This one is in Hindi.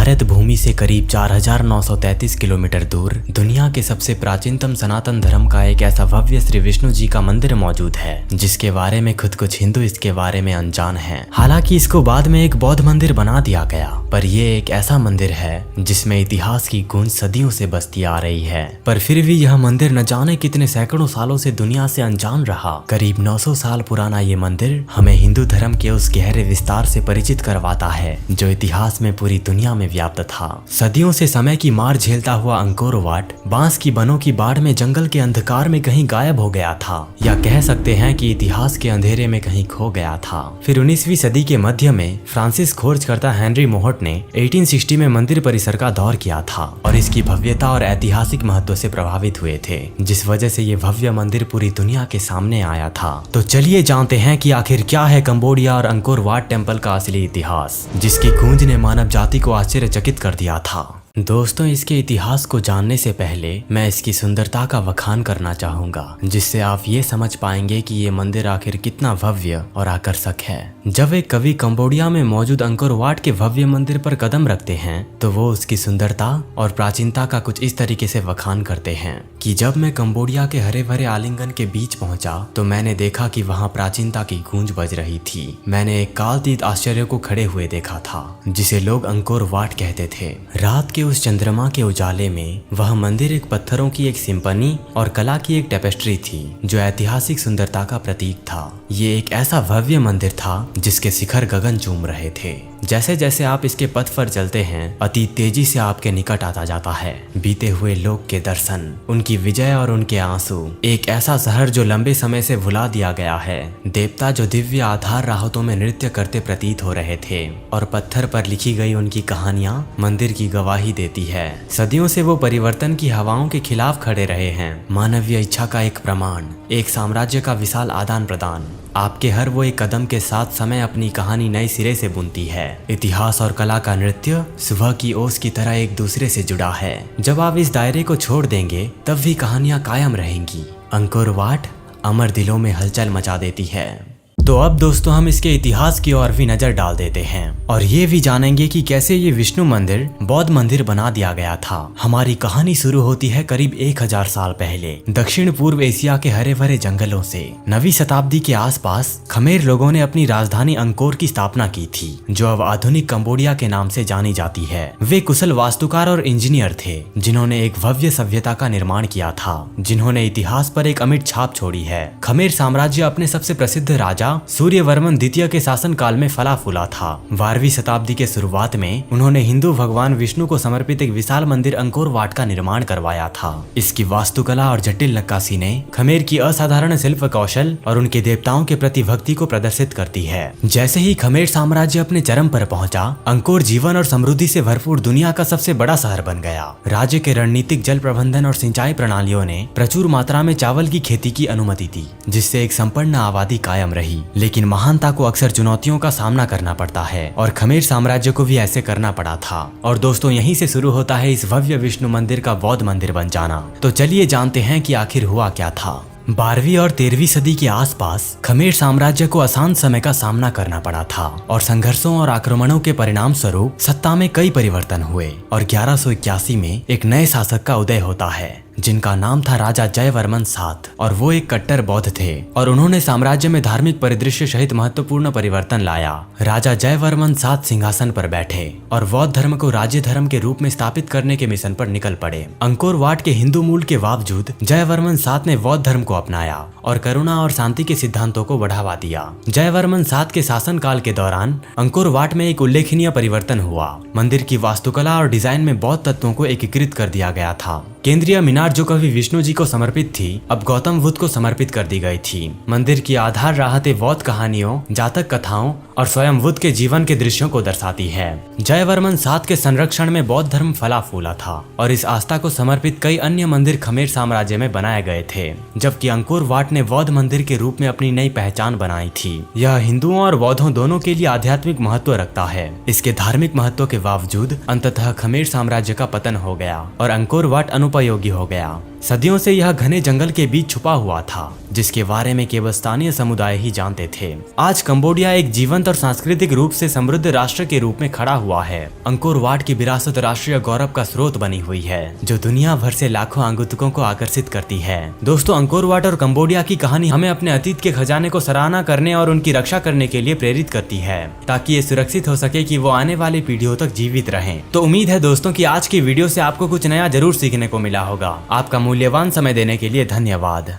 भारत भूमि से करीब 4933 किलोमीटर दूर दुनिया के सबसे प्राचीनतम सनातन धर्म का एक ऐसा भव्य श्री विष्णु जी का मंदिर मौजूद है जिसके बारे में खुद कुछ हिंदू इसके बारे में अनजान हैं। हालांकि इसको बाद में एक बौद्ध मंदिर बना दिया गया, पर यह एक ऐसा मंदिर है जिसमें इतिहास की गूंज सदियों से बसती आ रही है। पर फिर भी यह मंदिर न जाने कितने सैकड़ों सालों से दुनिया से अनजान रहा। करीब 900 साल पुराना ये मंदिर हमें हिंदू धर्म के उस गहरे विस्तार से परिचित करवाता है जो इतिहास में पूरी दुनिया में व्याप्त था। सदियों से समय की मार झेलता हुआ अंकोर वाट बांस की बनों की बाढ़ में जंगल के अंधकार में कहीं गायब हो गया था, या कह सकते हैं कि इतिहास के अंधेरे में कहीं खो गया था। फिर 19वीं सदी के मध्य में फ्रांसिस खोजकर्ता हेनरी मोहट ने 1860 में मंदिर परिसर का दौर किया था और इसकी भव्यता और ऐतिहासिक महत्व से प्रभावित हुए थे, जिस वजह से ये भव्य मंदिर पूरी दुनिया के सामने आया था। तो चलिए जानते हैं कि आखिर क्या है कंबोडिया और अंकोर वाट टेम्पल का असली इतिहास, जिसकी गूंज ने मानव जाति को आश्चर्यचकित कर दिया था। दोस्तों, इसके इतिहास को जानने से पहले मैं इसकी सुंदरता का बखान करना चाहूंगा, जिससे आप ये समझ पाएंगे कि ये मंदिर आखिर कितना भव्य और आकर्षक है। जब एक कवि कंबोडिया में मौजूद अंकोर वाट के भव्य मंदिर पर कदम रखते हैं तो वो उसकी सुंदरता और प्राचीनता का कुछ इस तरीके से बखान करते हैं कि जब मैं कंबोडिया के हरे भरे आलिंगन के बीच पहुंचा तो मैंने देखा कि वहाँ प्राचीनता की गूंज बज रही थी। मैंने एक कालतीत आश्चर्य को खड़े हुए देखा था जिसे लोग अंकोर वाट कहते थे। रात के उस चंद्रमा के उजाले में वह मंदिर एक पत्थरों की एक सिंपनी और कला की एक टेपेस्ट्री थी जो ऐतिहासिक सुंदरता का प्रतीक था। ये एक ऐसा भव्य मंदिर था जिसके शिखर गगन चूम रहे थे। जैसे जैसे आप इसके पथ पर चलते हैं अति तेजी से आपके निकट आता जाता है बीते हुए लोक के दर्शन, उनकी विजय और उनके आंसू। एक ऐसा शहर जो लंबे समय से भुला दिया गया है, देवता जो दिव्य आधार राहतों में नृत्य करते प्रतीत हो रहे थे, और पत्थर पर लिखी गई उनकी कहानियां मंदिर की गवाही देती है। सदियों से वो परिवर्तन की हवाओं के खिलाफ खड़े रहे हैं, मानवीय इच्छा का एक प्रमाण, एक साम्राज्य का विशाल आदान प्रदान। आपके हर वो एक कदम के साथ समय अपनी कहानी नए सिरे से बुनती है। इतिहास और कला का नृत्य सुबह की ओस की तरह एक दूसरे से जुड़ा है। जब आप इस दायरे को छोड़ देंगे तब भी कहानियां कायम रहेंगी। अंकोर वाट अमर दिलों में हलचल मचा देती है। तो अब दोस्तों हम इसके इतिहास की ओर भी नजर डाल देते हैं और ये भी जानेंगे कि कैसे ये विष्णु मंदिर बौद्ध मंदिर बना दिया गया था। हमारी कहानी शुरू होती है करीब 1000 साल पहले दक्षिण पूर्व एशिया के हरे भरे जंगलों से। 9वीं शताब्दी के आसपास खमेर लोगों ने अपनी राजधानी अंकोर की स्थापना की थी, जो अब आधुनिक कंबोडिया के नाम से जानी जाती है। वे कुशल वास्तुकार और इंजीनियर थे जिन्होंने एक भव्य सभ्यता का निर्माण किया था, जिन्होंने इतिहास पर एक अमिट छाप छोड़ी है। खमेर साम्राज्य अपने सबसे प्रसिद्ध राजा सूर्यवर्मन द्वितीय के शासन काल में फला फूला था। 12वीं शताब्दी के शुरुआत में उन्होंने हिंदू भगवान विष्णु को समर्पित एक विशाल मंदिर अंकोर वाट का निर्माण करवाया था। इसकी वास्तुकला और जटिल नक्काशी ने खमेर की असाधारण शिल्प कौशल और उनके देवताओं के प्रति भक्ति को प्रदर्शित करती है। जैसे ही खमेर साम्राज्य अपने चरम पर पहुंचा, अंकोर जीवन और समृद्धि से भरपूर दुनिया का सबसे बड़ा शहर बन गया। राज्य के रणनीतिक जल प्रबंधन और सिंचाई प्रणालियों ने प्रचुर मात्रा में चावल की खेती की अनुमति दी, जिससे एक संपन्न आबादी कायम रही। लेकिन महानता को अक्सर चुनौतियों का सामना करना पड़ता है और खमेर साम्राज्य को भी ऐसे करना पड़ा था। और दोस्तों यहीं से शुरू होता है इस भव्य विष्णु मंदिर का बौद्ध मंदिर बन जाना। तो चलिए जानते हैं कि आखिर हुआ क्या था। 12वीं और 13वीं सदी के आसपास खमेर साम्राज्य को अशांत समय का सामना करना पड़ा था और संघर्षों और आक्रमणों के परिणाम स्वरूप सत्ता में कई परिवर्तन हुए और 1181 में एक नए शासक का उदय होता है जिनका नाम था राजा जयवर्मन सात, और वो एक कट्टर बौद्ध थे और उन्होंने साम्राज्य में धार्मिक परिदृश्य सहित महत्वपूर्ण परिवर्तन लाया। राजा जयवर्मन सात सिंहासन पर बैठे और बौद्ध धर्म को राज्य धर्म के रूप में स्थापित करने के मिशन पर निकल पड़े। अंकोर वाट के हिंदू मूल के बावजूद जयवर्मन सात ने बौद्ध धर्म को अपनाया और करुणा और शांति के सिद्धांतों को बढ़ावा दिया। जयवर्मन सात के शासन काल के दौरान अंकोर वाट में एक उल्लेखनीय परिवर्तन हुआ। मंदिर की वास्तुकला और डिजाइन में बौद्ध तत्वों को एकीकृत कर दिया गया था। केंद्रीय मीनार जो कभी विष्णु जी को समर्पित थी, अब गौतम बुद्ध को समर्पित कर दी गई थी। मंदिर की आधार राहतें बौद्ध कहानियों, जातक कथाओं और स्वयं बुद्ध के जीवन के दृश्यों को दर्शाती है। जयवर्मन सात के संरक्षण में बौद्ध धर्म फला फूला था और इस आस्था को समर्पित कई अन्य मंदिर खमेर साम्राज्य में बनाए गए थे, जबकि अंकोर वाट ने बौद्ध मंदिर के रूप में अपनी नई पहचान बनाई थी। यह हिंदुओं और बौद्धों दोनों के लिए आध्यात्मिक महत्व रखता है। इसके धार्मिक महत्व के बावजूद अंततः खमेर साम्राज्य का पतन हो गया और अंकोर वाट अनुपयोगी हो गया। सदियों से यह घने जंगल के बीच छुपा हुआ था, जिसके बारे में केवल स्थानीय समुदाय ही जानते थे। आज कंबोडिया एक जीवंत और सांस्कृतिक रूप से समृद्ध राष्ट्र के रूप में खड़ा हुआ है। अंकोर वाट की विरासत राष्ट्रीय गौरव का स्रोत बनी हुई है, जो दुनिया भर से लाखों आगंतुकों को आकर्षित करती है। दोस्तों, अंकोर वाट और कंबोडिया की कहानी हमें अपने अतीत के खजाने को सराहना करने और उनकी रक्षा करने के लिए प्रेरित करती है, ताकि ये सुरक्षित हो सके कि वो आने वाली पीढ़ियों तक जीवित रहें। तो उम्मीद है दोस्तों कि आज की वीडियो से आपको कुछ नया जरूर सीखने को मिला होगा। आपका मूल्यवान समय देने के लिए धन्यवाद।